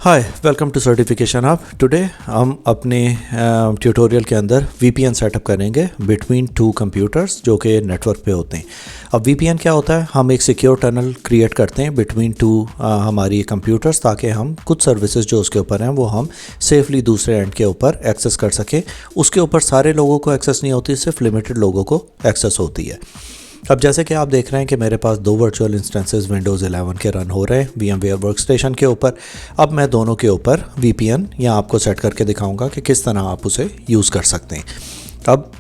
Hi welcome to certification hub. Today हम अपने tutorial के अंदर वीपीएन सेटअप करेंगे बिटवीन टू कंप्यूटर्स जो कि नेटवर्क पे होते हैं। अब वीपीएन क्या होता है? हम एक सिक्योर टनल क्रिएट करते हैं बिटवीन टू हमारी कंप्यूटर्स ताकि हम कुछ सर्विसेज जो उसके ऊपर हैं वो हम सेफली दूसरे एंड के ऊपर एक्सेस कर सकें। उसके ऊपर सारे लोगों को एक्सेस नहीं होती, सिर्फ लिमिटेड लोगों को एक्सेस होती है। अब जैसे कि आप देख रहे हैं कि मेरे पास दो वर्चुअल इंस्टेंसेस विंडोज़ 11 के रन हो रहे हैं VMware वर्कस्टेशन के ऊपर। अब मैं दोनों के ऊपर VPN यहाँ आपको सेट करके दिखाऊंगा कि किस तरह आप उसे यूज़ कर सकते हैं। अब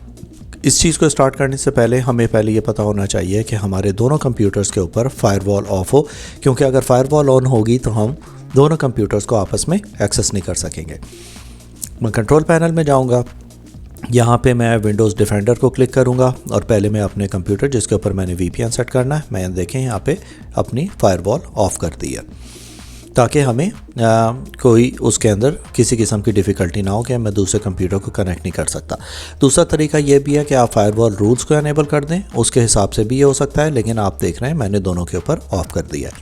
इस चीज़ को स्टार्ट करने से पहले हमें पहले ये पता होना चाहिए कि हमारे दोनों कंप्यूटर्स के ऊपर फायरवॉल ऑफ हो, क्योंकि अगर फायरवॉल ऑन होगी तो हम दोनों कंप्यूटर्स को आपस में एक्सेस नहीं कर सकेंगे। मैं कंट्रोल पैनल में जाऊँगा, यहाँ पे मैं विंडोज़ डिफेंडर को क्लिक करूँगा और पहले मैं अपने कंप्यूटर जिसके ऊपर मैंने VPN सेट करना है, मैं देखें यहाँ पे अपनी फायरवॉल ऑफ़ कर दी है ताकि हमें कोई उसके अंदर किसी किस्म की डिफ़िकल्टी ना हो कि मैं दूसरे कंप्यूटर को कनेक्ट नहीं कर सकता। दूसरा तरीका ये भी है कि आप फायरवॉल रूल्स को एनेबल कर दें, उसके हिसाब से भी ये हो सकता है, लेकिन आप देख रहे हैं मैंने दोनों के ऊपर ऑफ़ कर दिया है।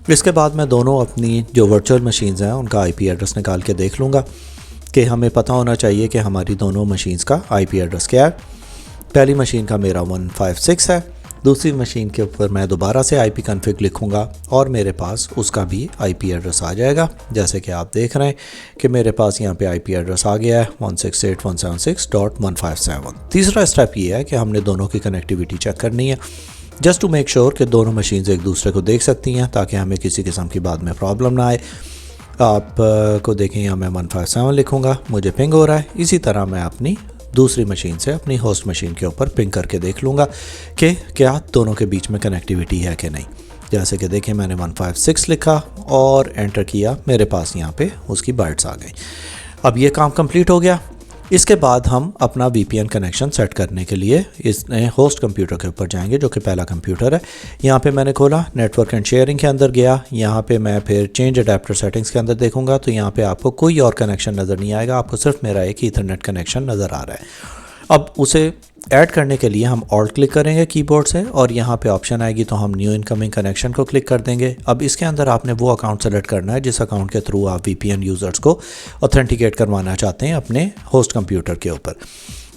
इसके बाद मैं दोनों अपनी जो वर्चुअल मशीन्स हैं उनका IP एड्रेस निकाल के देख लूँगा कि हमें पता होना चाहिए कि हमारी दोनों मशीन्स का IP एड्रेस क्या है। पहली मशीन का मेरा 156 है, दूसरी मशीन के ऊपर मैं दोबारा से IP कॉन्फ़िग लिखूंगा और मेरे पास उसका भी IP एड्रेस आ जाएगा। जैसे कि आप देख रहे हैं कि मेरे पास यहाँ पे IP एड्रेस आ गया है 168.176.157। तीसरा स्टेप ये है कि हमने दोनों की कनेक्टिविटी चेक करनी है, जस्ट टू मेक श्योर कि दोनों मशीन्स एक दूसरे को देख सकती हैं ताकि हमें किसी किस्म की बाद में प्रॉब्लम ना आए। आप को देखें यहाँ मैं 157 लिखूँगा, मुझे पिंग हो रहा है। इसी तरह मैं अपनी दूसरी मशीन से अपनी होस्ट मशीन के ऊपर पिंग करके देख लूँगा कि क्या दोनों के बीच में कनेक्टिविटी है कि नहीं। जैसे कि देखें मैंने 156 लिखा और एंटर किया, मेरे पास यहाँ पे उसकी बाइट्स आ गई। अब ये काम कंप्लीट हो गया। इसके बाद हम अपना VPN कनेक्शन सेट करने के लिए इस होस्ट कंप्यूटर के ऊपर जाएंगे जो कि पहला कंप्यूटर है। यहाँ पे मैंने खोला, नेटवर्क एंड शेयरिंग के अंदर गया, यहाँ पे मैं फिर चेंज अडेप्टर सेटिंग्स के अंदर देखूंगा तो यहाँ पे आपको कोई और कनेक्शन नज़र नहीं आएगा, आपको सिर्फ मेरा एक ईथरनेट कनेक्शन नज़र आ रहा है। अब उसे ऐड करने के लिए हम ऑल्ट क्लिक करेंगे कीबोर्ड से और यहाँ पे ऑप्शन आएगी तो हम न्यू इनकमिंग कनेक्शन को क्लिक कर देंगे। अब इसके अंदर आपने वो अकाउंट सेलेक्ट करना है जिस अकाउंट के थ्रू आप VPN यूज़र्स को ऑथेंटिकेट करवाना चाहते हैं अपने होस्ट कंप्यूटर के ऊपर।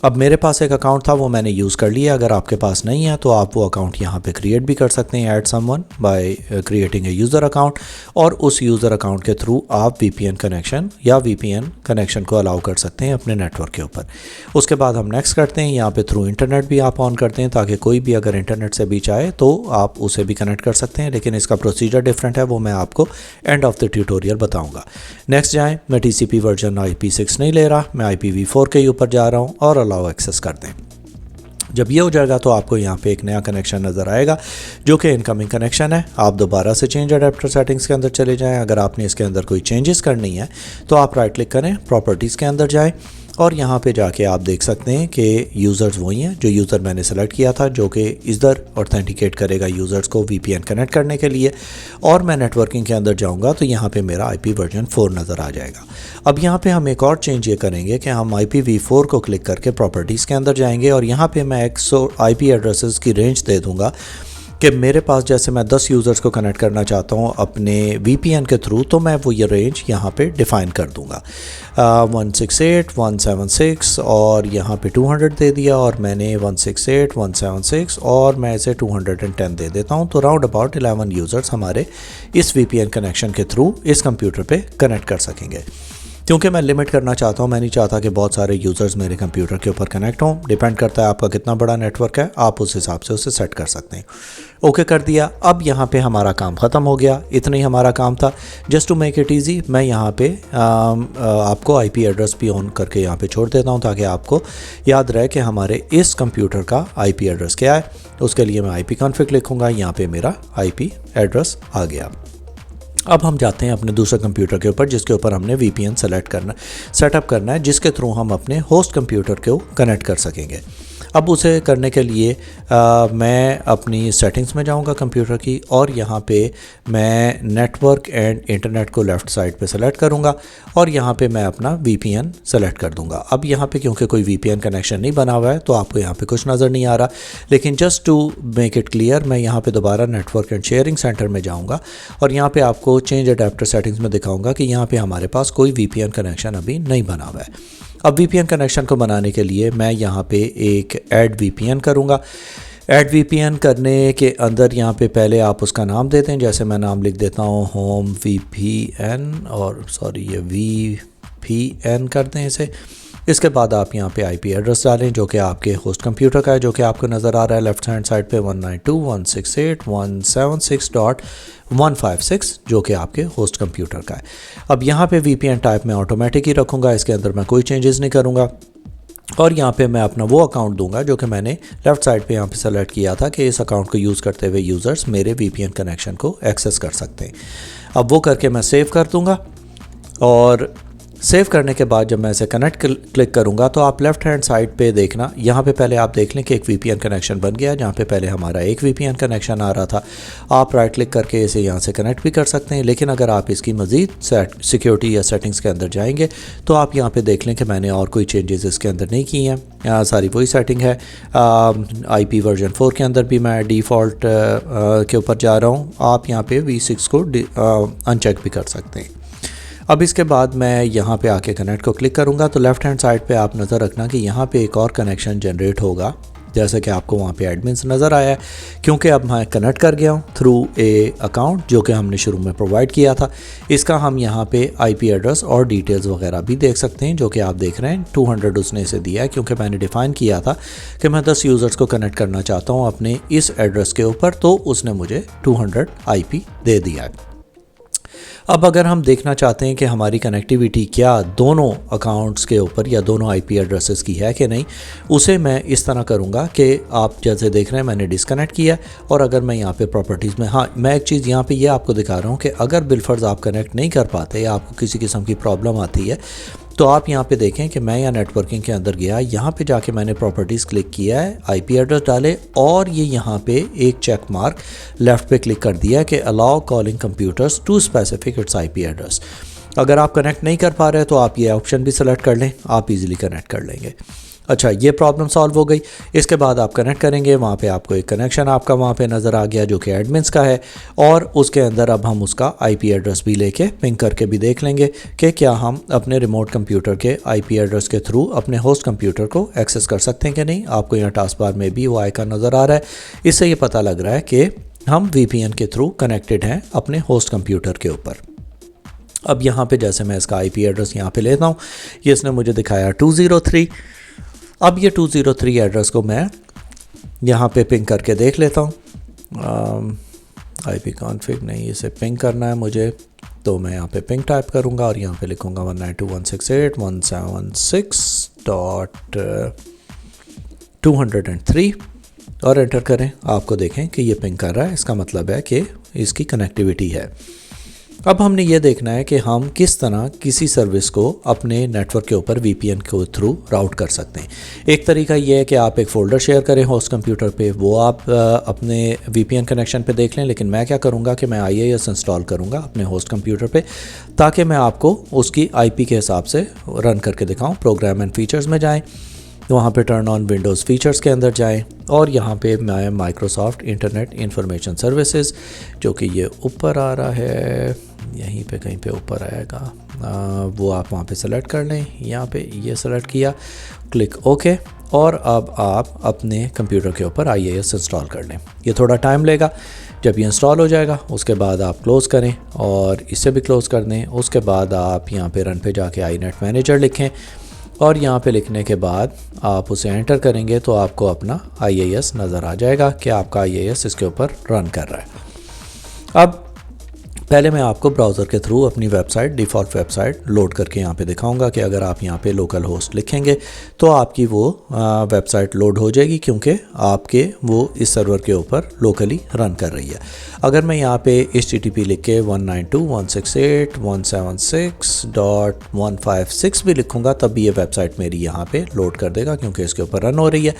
अब मेरे पास एक अकाउंट था, वो मैंने यूज़ कर लिया। अगर आपके पास नहीं है तो आप वो अकाउंट यहाँ पे क्रिएट भी कर सकते हैं, add someone by creating a user account, और उस यूज़र अकाउंट के थ्रू आप VPN कनेक्शन या VPN कनेक्शन को अलाउ कर सकते हैं अपने नेटवर्क के ऊपर। उसके बाद हम नेक्स्ट करते हैं, यहाँ पे थ्रू इंटरनेट भी आप ऑन करते हैं ताकि कोई भी अगर इंटरनेट से भी चाहे तो आप उसे भी कनेक्ट कर सकते हैं, लेकिन इसका प्रोसीजर डिफरेंट है, वो मैं आपको एंड ऑफ द ट्यूटोरियल बताऊँगा। नेक्स्ट जाएँ, मैं TCP वर्जन IP6 नहीं ले रहा, मैं IPv4 के ऊपर जा रहा हूँ और अलाउ एक्सेस कर दें। जब ये हो जाएगा तो आपको यहाँ पे एक नया कनेक्शन नज़र आएगा जो कि इनकमिंग कनेक्शन है। आप दोबारा से चेंज अडेप्टर सेटिंग्स के अंदर चले जाएं। अगर आपने इसके अंदर कोई चेंजेस करनी है तो आप राइट क्लिक करें, प्रॉपर्टीज़ के अंदर जाएं और यहाँ पे जाके आप देख सकते हैं कि यूज़र्स वही हैं जो यूज़र मैंने सेलेक्ट किया था जो कि इधर ऑथेंटिकेट करेगा यूज़र्स को VPN कनेक्ट करने के लिए। और मैं नेटवर्किंग के अंदर जाऊँगा तो यहाँ पे मेरा IP वर्जन 4 नज़र आ जाएगा। अब यहाँ पे हम एक और चेंज ये करेंगे कि हम IPv4 को क्लिक करके प्रॉपर्टीज़ के अंदर जाएंगे और यहाँ पे मैं 100 IP एड्रेसेस की रेंज दे दूँगा कि मेरे पास जैसे मैं 10 यूज़र्स को कनेक्ट करना चाहता हूँ अपने VPN के थ्रू, तो मैं वो ये रेंज यहाँ पे डिफ़ाइन कर दूँगा 168, 176 और यहाँ पे 200 दे दिया और मैंने 168, 176 और मैं इसे 210 दे देता हूँ। तो राउंड अबाउट 11 यूज़र्स हमारे इस VPN कनेक्शन के थ्रू इस कंप्यूटर पे कनेक्ट कर सकेंगे। क्योंकि मैं लिमिट करना चाहता हूँ, मैं नहीं चाहता कि बहुत सारे यूज़र्स मेरे कंप्यूटर के ऊपर कनेक्ट हों। डिपेंड करता है आपका कितना बड़ा नेटवर्क है, आप उस हिसाब से उसे सेट कर सकते हैं। ओके कर दिया। अब यहाँ पे हमारा काम ख़त्म हो गया, इतना ही हमारा काम था। Just to make it easy मैं यहाँ पे आपको IP एड्रेस भी ऑन करके यहाँ पे छोड़ देता हूँ ताकि आपको याद रहे कि हमारे इस कंप्यूटर का IP एड्रेस क्या है। उसके लिए मैं IP कॉन्फ़िग लिखूँगा, यहाँ पर मेरा IP एड्रेस आ गया। अब हम जाते हैं अपने दूसरे कंप्यूटर के ऊपर जिसके ऊपर हमने VPN सेटअप करना है, जिसके थ्रू हम अपने होस्ट कंप्यूटर को कनेक्ट कर सकेंगे। अब उसे करने के लिए मैं अपनी सेटिंग्स में जाऊंगा कंप्यूटर की, और यहाँ पे मैं नेटवर्क एंड इंटरनेट को लेफ़्ट साइड पे सेलेक्ट करूँगा और यहाँ पे मैं अपना VPN सेलेक्ट कर दूँगा। अब यहाँ पे क्योंकि कोई VPN कनेक्शन नहीं बना हुआ है तो आपको यहाँ पे कुछ नज़र नहीं आ रहा, लेकिन just to make it clear मैं यहाँ पे दोबारा नेटवर्क एंड शेयरिंग सेंटर में जाऊँगा और यहाँ पे आपको चेंज अडेप्टर सेटिंग्स में दिखाऊँगा कि यहाँ पे हमारे पास कोई VPN कनेक्शन अभी नहीं बना हुआ है। अब VPN कनेक्शन को बनाने के लिए मैं यहाँ पे एक ऐड VPN करूँगा। ऐड VPN करने के अंदर यहाँ पे पहले आप उसका नाम देते हैं, जैसे मैं नाम लिख देता हूँ होम VPN, और सॉरी ये VPN करते हैं इसे। इसके बाद आप यहाँ पे IP एड्रेस डालें जो कि आपके होस्ट कंप्यूटर का है, जो कि आपको नज़र आ रहा है लेफ्ट हैंड साइड पे 192.168.176.156 जो कि आपके होस्ट कंप्यूटर का है। अब यहाँ पे VPN टाइप में ऑटोमेटिक ही रखूँगा, इसके अंदर मैं कोई चेंजेस नहीं करूँगा और यहाँ पे मैं अपना वो अकाउंट दूंगा जो कि मैंने लेफ़्ट साइड पे यहाँ पे सेलेक्ट किया था कि इस अकाउंट को यूज़ करते हुए यूज़र्स मेरे VPN कनेक्शन को एक्सेस कर सकते हैं। अब वो करके मैं सेव कर दूँगा और सेव करने के बाद जब मैं इसे कनेक्ट क्लिक करूंगा तो आप लेफ़्ट हैंड साइड पे देखना, यहाँ पे पहले आप देख लें कि एक VPN कनेक्शन बन गया, जहाँ पे पहले हमारा एक VPN कनेक्शन आ रहा था। आप राइट क्लिक करके इसे यहाँ से कनेक्ट भी कर सकते हैं, लेकिन अगर आप इसकी मज़ीद सिक्योरिटी या सेटिंग्स के अंदर जाएंगे तो आप यहाँ पे देख लें कि मैंने और कोई चेंजेस इसके अंदर नहीं किए हैं, सारी वही सेटिंग है। IP वर्जन 4 के अंदर भी मैं डिफ़ॉल्ट के ऊपर जा रहा हूँ, आप यहाँ पे V6 को अनचेक भी कर सकते हैं। अब इसके बाद मैं यहाँ पे आके कनेक्ट को क्लिक करूँगा तो लेफ़्ट हैंड साइड पे आप नज़र रखना कि यहाँ पे एक और कनेक्शन जनरेट होगा, जैसे कि आपको वहाँ पे एडमिन्स नज़र आया है, क्योंकि अब मैं कनेक्ट कर गया हूँ थ्रू ए अकाउंट जो कि हमने शुरू में प्रोवाइड किया था। इसका हम यहाँ पे IP एड्रेस और डिटेल्स वगैरह भी देख सकते हैं, जो कि आप देख रहे हैं 200 उसने इसे दिया है, क्योंकि मैंने डिफ़ाइन किया था कि मैं 10 यूज़र्स को कनेक्ट करना चाहता हूँ अपने इस एड्रेस के ऊपर, तो उसने मुझे 200 IP दे दिया है। अब अगर हम देखना चाहते हैं कि हमारी कनेक्टिविटी क्या दोनों अकाउंट्स के ऊपर या दोनों IP एड्रेसेस की है कि नहीं, उसे मैं इस तरह करूँगा कि आप जैसे देख रहे हैं मैंने डिस्कनेक्ट किया, और अगर मैं यहाँ पे प्रॉपर्टीज़ में, हाँ मैं एक चीज़ यहाँ पे ये आपको दिखा रहा हूँ कि अगर बिलफर्ज आप कनेक्ट नहीं कर पाते या आपको किसी किस्म की प्रॉब्लम आती है तो आप यहाँ पे देखें कि मैं यहाँ नेटवर्किंग के अंदर गया, यहाँ पे जाके मैंने प्रॉपर्टीज़ क्लिक किया है, IP एड्रेस डाले और ये यहाँ पे एक चेक मार्क लेफ़्ट पे क्लिक कर दिया कि allow calling computers to specific its IP address. अगर आप कनेक्ट नहीं कर पा रहे तो आप ये ऑप्शन भी सेलेक्ट कर लें, आप इजीली कनेक्ट कर लेंगे। अच्छा, ये प्रॉब्लम सॉल्व हो गई। इसके बाद आप कनेक्ट करेंगे, वहाँ पे आपको एक कनेक्शन आपका वहाँ पे नज़र आ गया जो कि एडमिन्स का है, और उसके अंदर अब हम उसका IP एड्रेस भी लेके पिंग करके भी देख लेंगे कि क्या हम अपने रिमोट कंप्यूटर के IP एड्रेस के थ्रू अपने होस्ट कंप्यूटर को एक्सेस कर सकते हैं कि नहीं। आपको यहाँ टास्क बार में भी वो आइकन नज़र आ रहा है, इससे ये पता लग रहा है कि हम VPN के थ्रू कनेक्टेड हैं अपने होस्ट कंप्यूटर के ऊपर। अब यहाँ पे जैसे मैं इसका IP एड्रेस यहाँ पे लेता हूँ, ये इसने मुझे दिखाया 203। अब ये 203 एड्रेस को मैं यहाँ पे पिंग करके देख लेता हूँ। IP कॉन्फ़िग नहीं, इसे पिंग करना है मुझे, तो मैं यहाँ पे पिंग टाइप करूँगा और यहाँ पे लिखूँगा 192.168.176.203 और एंटर करें। आपको देखें कि ये पिंग कर रहा है, इसका मतलब है कि इसकी कनेक्टिविटी है। अब हमने ये देखना है कि हम किस तरह किसी सर्विस को अपने नेटवर्क के ऊपर VPN के थ्रू राउट कर सकते हैं। एक तरीका ये है कि आप एक फ़ोल्डर शेयर करें होस्ट कंप्यूटर पे, वो आप अपने VPN कनेक्शन पे देख लें, लेकिन मैं क्या करूँगा कि मैं IIS इंस्टॉल करूँगा अपने होस्ट कंप्यूटर पे, ताकि मैं आपको उसकी IP के हिसाब से रन करके दिखाऊँ। प्रोग्राम एंड फीचर्स में जाएँ, वहाँ पे टर्न ऑन विंडोज़ फीचर्स के अंदर जाएं और यहाँ पे मैं माइक्रोसॉफ्ट इंटरनेट इंफॉर्मेशन सर्विसेज, जो कि ये ऊपर आ रहा है, यहीं पे कहीं पे ऊपर आएगा, वो आप वहाँ पे सेलेक्ट कर लें। यहाँ पे ये सेलेक्ट किया, क्लिक ओके, और अब आप अपने कंप्यूटर के ऊपर IIS इंस्टॉल कर लें। ये थोड़ा टाइम लेगा, जब ये इंस्टॉल हो जाएगा उसके बाद आप क्लोज़ करें और इसे भी क्लोज़ कर दें। उसके बाद आप यहाँ पे रन पे जाके iNet मैनेजर लिखें और यहाँ पे लिखने के बाद आप उसे एंटर करेंगे तो आपको अपना IIS नज़र आ जाएगा कि आपका IIS इसके ऊपर रन कर रहा है। अब पहले मैं आपको ब्राउज़र के थ्रू अपनी वेबसाइट, डिफ़ॉल्ट वेबसाइट लोड करके यहाँ पे दिखाऊंगा कि अगर आप यहाँ पे लोकल होस्ट लिखेंगे तो आपकी वो वेबसाइट लोड हो जाएगी, क्योंकि आपके वो इस सर्वर के ऊपर लोकली रन कर रही है। अगर मैं यहाँ पे HTTP लिख के 192.168.176.156 भी लिखूँगा तब भी ये वेबसाइट मेरी यहाँ पे लोड कर देगा, क्योंकि इसके ऊपर रन हो रही है।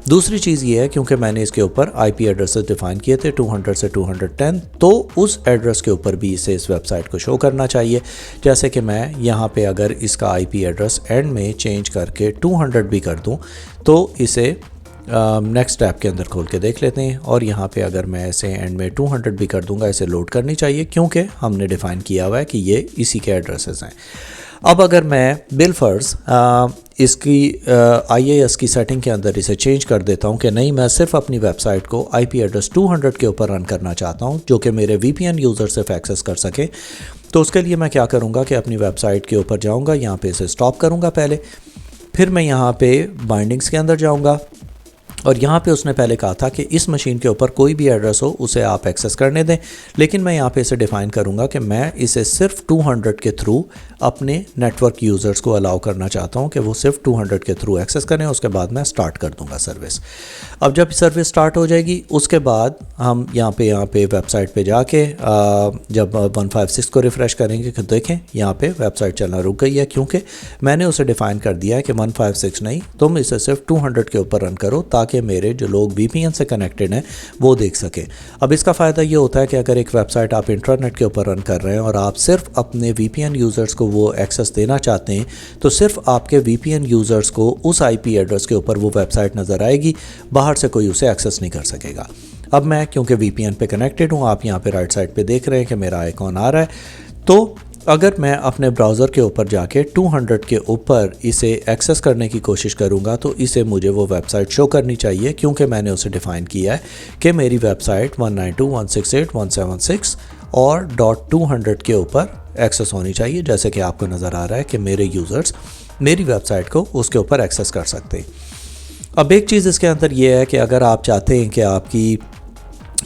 दूसरी चीज़ ये है, क्योंकि मैंने इसके ऊपर IP एड्रेसेस डिफ़ाइन किए थे 200 से 210, तो उस एड्रेस के ऊपर भी इसे इस वेबसाइट को शो करना चाहिए। जैसे कि मैं यहाँ पे अगर इसका IP एड्रेस एंड में चेंज करके 200 भी कर दूँ तो इसे नेक्स्ट टैब के अंदर खोल के देख लेते हैं, और यहाँ पे अगर मैं इसे एंड में 200 भी कर दूंगा, इसे लोड करनी चाहिए, क्योंकि हमने डिफ़ाइन किया हुआ है कि ये इसी के एड्रेसेस हैं। अब अगर मैं बिलफर्ज इसकी IIS की सेटिंग के अंदर इसे चेंज कर देता हूं कि नहीं, मैं सिर्फ अपनी वेबसाइट को IP एड्रेस 200 के ऊपर रन करना चाहता हूं जो कि मेरे VPN यूज़र सिर्फ एक्सेस कर सके, तो उसके लिए मैं क्या करूंगा कि अपनी वेबसाइट के ऊपर जाऊंगा, यहाँ पे इसे स्टॉप करूंगा पहले, फिर मैं यहाँ पे बाइंडिंग्स के अंदर जाऊँगा, और यहाँ पे उसने पहले कहा था कि इस मशीन के ऊपर कोई भी एड्रेस हो उसे आप एक्सेस करने दें, लेकिन मैं यहाँ पे इसे डिफ़ाइन करूँगा कि मैं इसे सिर्फ 200 के थ्रू अपने नेटवर्क यूज़र्स को अलाउ करना चाहता हूँ कि वो सिर्फ 200 के थ्रू एक्सेस करें। उसके बाद मैं स्टार्ट कर दूँगा सर्विस। अब जब सर्विस स्टार्ट हो जाएगी उसके बाद हम यहाँ पे वेबसाइट पे जाके जब 156 को रिफ़्रेश करेंगे तो देखें यहाँ पे वेबसाइट चलना रुक गई है, क्योंकि मैंने उसे डिफ़ाइन कर दिया है कि 156 नहीं, तुम इसे सिर्फ 200 के ऊपर रन करो ताकि मेरे जो लोग VPN से कनेक्टेड हैं वो देख सकें। अब इसका फ़ायदा ये होता है कि अगर एक वेबसाइट आप इंटरनेट के ऊपर रन कर रहे हैं और आप सिर्फ अपने VPN यूज़र्स को वो एक्सेस देना चाहते हैं, तो सिर्फ आपके VPN यूज़र्स को उस IP एड्रेस के ऊपर वो वेबसाइट नज़र आएगी, बाहर से कोई उसे एक्सेस नहीं कर सकेगा। अब मैं क्योंकि VPN पे कनेक्टेड हूँ, आप यहाँ पे राइट साइड पे देख रहे हैं कि मेरा आइकॉन आ रहा है, तो अगर मैं अपने ब्राउज़र के ऊपर जाके 200 के ऊपर इसे एक्सेस करने की कोशिश करूँगा तो इसे मुझे वो वेबसाइट शो करनी चाहिए, क्योंकि मैंने उसे डिफ़ाइन किया है कि मेरी वेबसाइट 192.168.176 और .200 के ऊपर एक्सेस होनी चाहिए, जैसे कि आपको नज़र आ रहा है कि मेरे यूज़र्स मेरी वेबसाइट को उसके ऊपर एक्सेस कर सकते हैं। अब एक चीज़ इसके अंदर ये है कि अगर आप चाहते हैं कि आपकी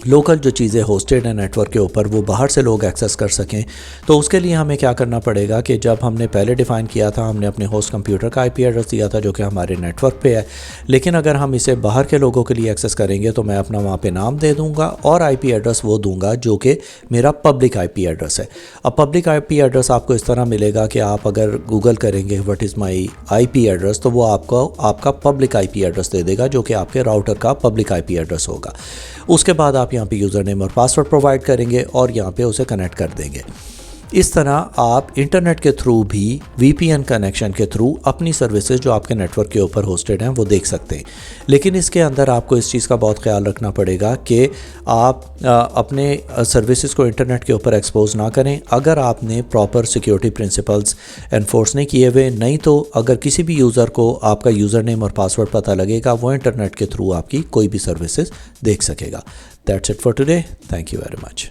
लोकल जो चीज़ें होस्टेड हैं नेटवर्क के ऊपर वो बाहर से लोग एक्सेस कर सकें, तो उसके लिए हमें क्या करना पड़ेगा कि जब हमने पहले डिफ़ाइन किया था, हमने अपने होस्ट कंप्यूटर का IP एड्रेस दिया था जो कि हमारे नेटवर्क पे है, लेकिन अगर हम इसे बाहर के लोगों के लिए एक्सेस करेंगे तो मैं अपना वहाँ पे नाम दे दूँगा और IP एड्रेस वो दूँगा जो कि मेरा पब्लिक IP एड्रेस है। अब पब्लिक IP एड्रेस आपको इस तरह मिलेगा कि आप अगर गूगल करेंगे what is my IP address तो वो आपको आपका पब्लिक IP एड्रेस दे देगा जो कि आपके राउटर का पब्लिक IP एड्रेस होगा। उसके बाद आप यहाँ पे यूज़र नेम और पासवर्ड प्रोवाइड करेंगे और यहाँ पे उसे कनेक्ट कर देंगे। इस तरह आप इंटरनेट के थ्रू भी VPN कनेक्शन के थ्रू अपनी सर्विसेज जो आपके नेटवर्क के ऊपर होस्टेड हैं वो देख सकते हैं। लेकिन इसके अंदर आपको इस चीज़ का बहुत ख्याल रखना पड़ेगा कि आप अपने सर्विसेज को इंटरनेट के ऊपर एक्सपोज ना करें अगर आपने प्रॉपर सिक्योरिटी प्रिंसिपल्स एनफोर्स नहीं किए हुए, नहीं तो अगर किसी भी यूज़र को आपका यूज़र नेम और पासवर्ड पता लगेगा वो इंटरनेट के थ्रू आपकी कोई भी सर्विसेज देख सकेगा। That's it for today. Thank you very much.